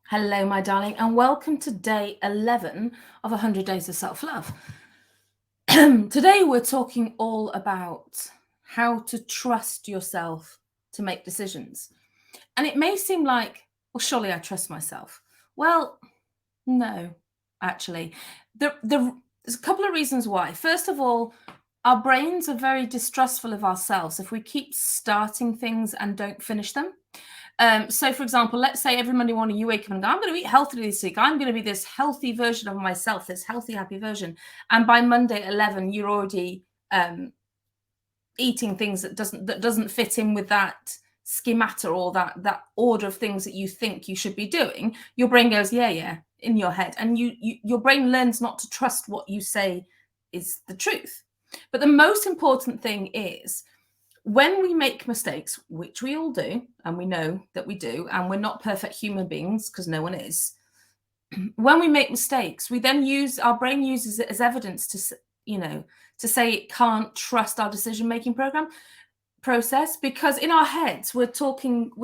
Hello, my darling, and welcome to day 11 of 100 Days of Self-Love. Today, we're talking all about how to trust yourself to make decisions. And it may seem like, well, surely I trust myself. Well, no, actually. There's a couple of reasons why. First of all, our brains are very distrustful of ourselves if we keep starting things and don't finish them. So, for example, let's say every Monday morning you wake up and go, I'm going to eat healthily this week. I'm going to be this healthy version of myself, this healthy, happy version. And by Monday at 11, you're already eating things that doesn't fit in with that schemata or that order of things that you think you should be doing. Your brain goes, yeah, in your head. And your brain learns not to trust what you say is the truth. But the most important thing is, when we make mistakes, which we all do, and we know that we do, and we're not perfect human beings because no one is. When we make mistakes, we then our brain uses it as evidence to say it can't trust our decision-making process, because in our heads we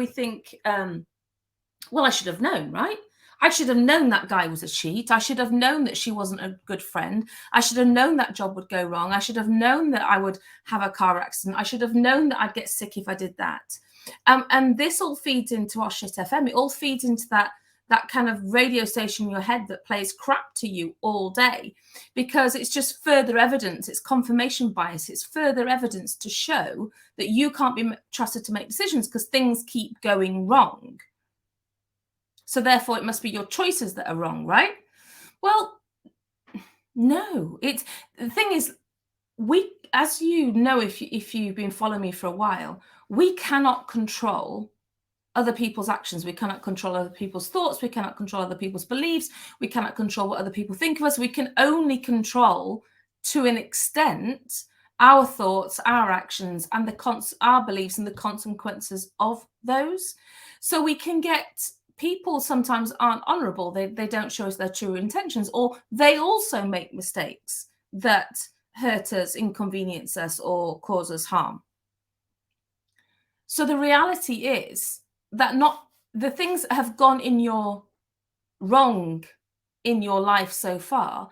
think, well, I should have known, right? I should have known that guy was a cheat. I should have known that she wasn't a good friend. I should have known that job would go wrong. I should have known that I would have a car accident. I should have known that I'd get sick if I did that. And this all feeds into our shit FM. It all feeds into that kind of radio station in your head that plays crap to you all day, because it's just further evidence. It's confirmation bias. It's further evidence to show that you can't be trusted to make decisions because things keep going wrong. So therefore, it must be your choices that are wrong, right? Well, no. The thing is, as you know, if you've been following me for a while, we cannot control other people's actions. We cannot control other people's thoughts. We cannot control other people's beliefs. We cannot control what other people think of us. We can only control, to an extent, our thoughts, our actions, and our beliefs and the consequences of those. So we can get people sometimes aren't honorable. They don't show us their true intentions, or they also make mistakes that hurt us, inconvenience us, or cause us harm. So the reality is that not the things that have gone wrong in your life so far,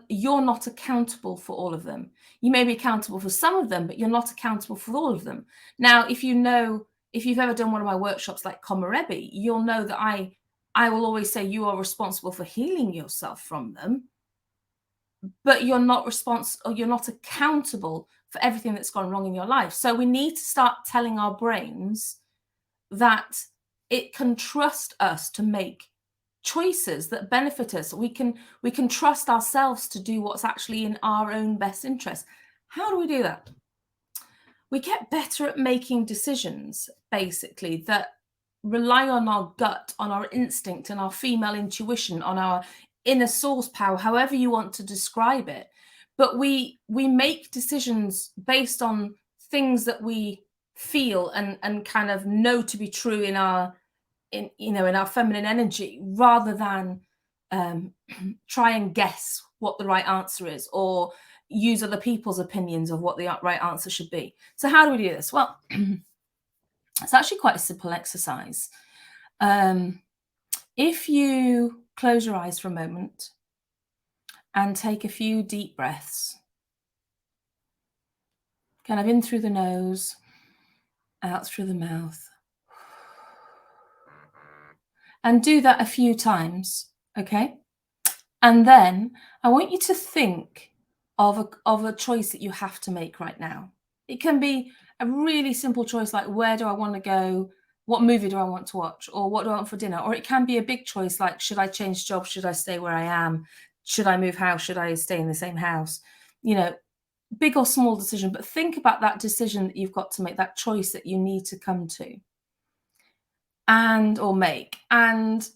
you're not accountable for all of them. You may be accountable for some of them, but you're not accountable for all of them. Now, if you've ever done one of my workshops like Komarebi, you'll know that I will always say you are responsible for healing yourself from them, but you're not accountable for everything that's gone wrong in your life. So we need to start telling our brains that it can trust us to make choices that benefit us. We can trust ourselves to do what's actually in our own best interest. How do we do that? We get better at making decisions, basically, that rely on our gut, on our instinct, and our female intuition, on our inner source power, however you want to describe it. But we make decisions based on things that we feel and kind of know to be true in our feminine energy, rather than try and guess what the right answer is, or use other people's opinions of what the right answer should be. So how do we do this? Well, it's actually quite a simple exercise. If you close your eyes for a moment and take a few deep breaths, kind of in through the nose, out through the mouth, and do that a few times, okay? And then I want you to think of a choice that you have to make right now. It can be a really simple choice, like, where do I want to go? What movie do I want to watch? Or what do I want for dinner? Or it can be a big choice, like, should I change jobs? Should I stay where I am? Should I move house? Should I stay in the same house? Big or small decision, but think about that decision that you've got to make, that choice that you need to come to or make. And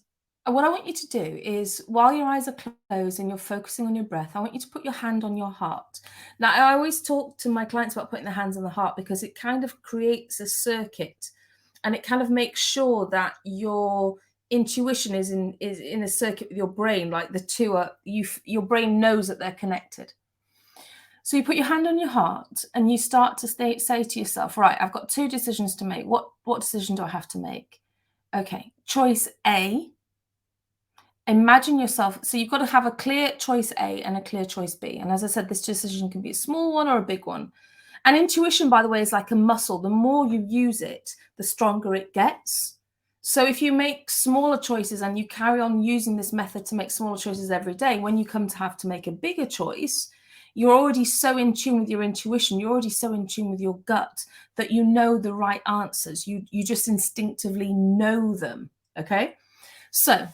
what I want you to do is, while your eyes are closed and you're focusing on your breath, I want you to put your hand on your heart. Now, I always talk to my clients about putting their hands on the heart, because it kind of creates a circuit, and it kind of makes sure that your intuition is in a circuit with your brain, like the two are, your brain knows that they're connected. So you put your hand on your heart and you start to say to yourself, right, I've got two decisions to make. What decision do I have to make? Okay, choice A imagine yourself. So you've got to have a clear choice A and a clear choice B. And as I said, this decision can be a small one or a big one. And intuition, by the way, is like a muscle. The more you use it, the stronger it gets. So if you make smaller choices and you carry on using this method to make smaller choices every day, when you come to have to make a bigger choice, you're already so in tune with your intuition, you're already so in tune with your gut that you know the right answers. You just instinctively know them, okay? So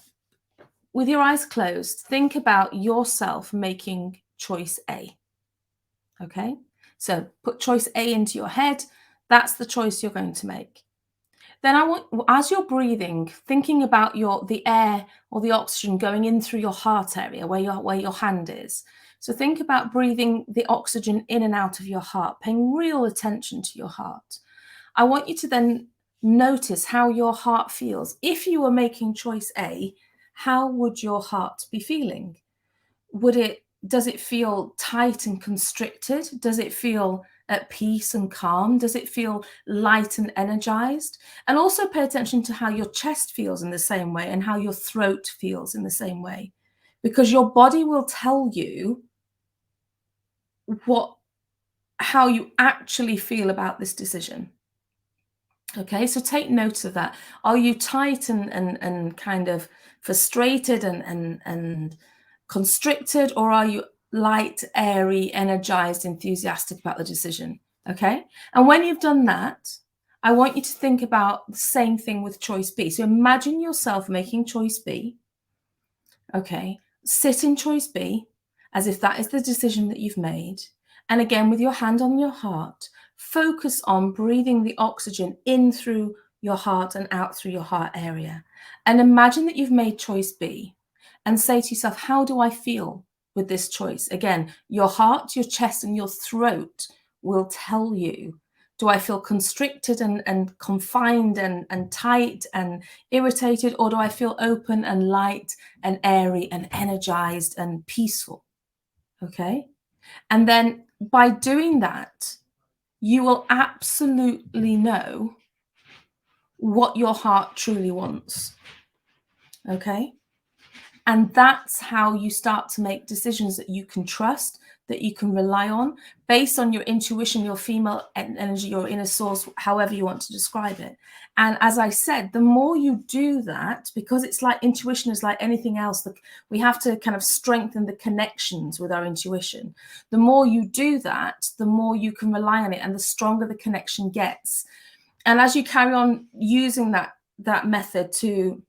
with your eyes closed, think about yourself making choice A, okay? So put choice A into your head. That's the choice you're going to make. Then I want, as you're breathing, thinking about the air or the oxygen going in through your heart area where your hand is. So think about breathing the oxygen in and out of your heart, paying real attention to your heart. I want you to then notice how your heart feels. If you were making choice A, how would your heart be feeling? Does it feel tight and constricted? Does it feel at peace and calm? Does it feel light and energized? And also pay attention to how your chest feels in the same way and how your throat feels in the same way, because your body will tell you how you actually feel about this decision. Okay, so take note of that. Are you tight and kind of frustrated and constricted, or are you light, airy, energized, enthusiastic about the decision? Okay, and when you've done that, I want you to think about the same thing with choice B. So imagine yourself making choice B. Okay, sit in choice B as if that is the decision that you've made. And again, with your hand on your heart, focus on breathing the oxygen in through your heart and out through your heart area. And imagine that you've made choice B and say to yourself, how do I feel with this choice? Again, your heart, your chest, and your throat will tell you. Do I feel constricted and confined and tight and irritated, or do I feel open and light and airy and energized and peaceful? Okay. And then by doing that, you will absolutely know what your heart truly wants. Okay. And that's how you start to make decisions that you can trust, that you can rely on, based on your intuition, your female energy, your inner source, however you want to describe it. And as I said, the more you do that, because it's like intuition is like anything else, we have to kind of strengthen the connections with our intuition. The more you do that, the more you can rely on it and the stronger the connection gets. And as you carry on using that method to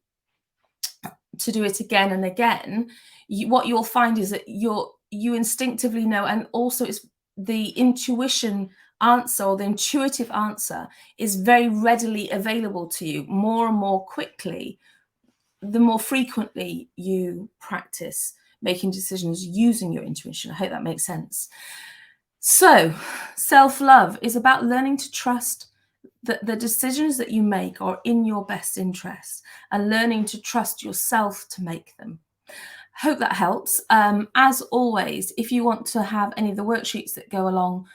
do it again and again, what you'll find is that you instinctively know, and also it's the intuition answer, or the intuitive answer is very readily available to you more and more quickly the more frequently you practice making decisions using your intuition. I hope that makes sense. So self-love is about learning to trust that the decisions that you make are in your best interest and learning to trust yourself to make them. Hope that helps. As always, if you want to have any of the worksheets that go along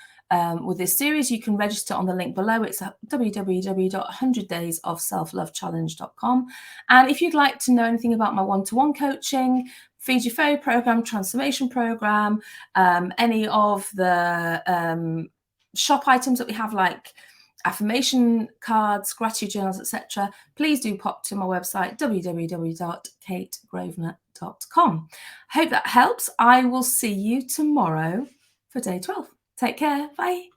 with this series, you can register on the link below. It's at www.100daysofselflovechallenge.com. And if you'd like to know anything about my one-to-one coaching, Feed Your Fairy program, transformation program, any of the shop items that we have, like affirmation cards, gratitude journals, etc., please do pop to my website, www.kategrosvenor.com. Hope that helps. I will see you tomorrow for day 12. Take care. Bye.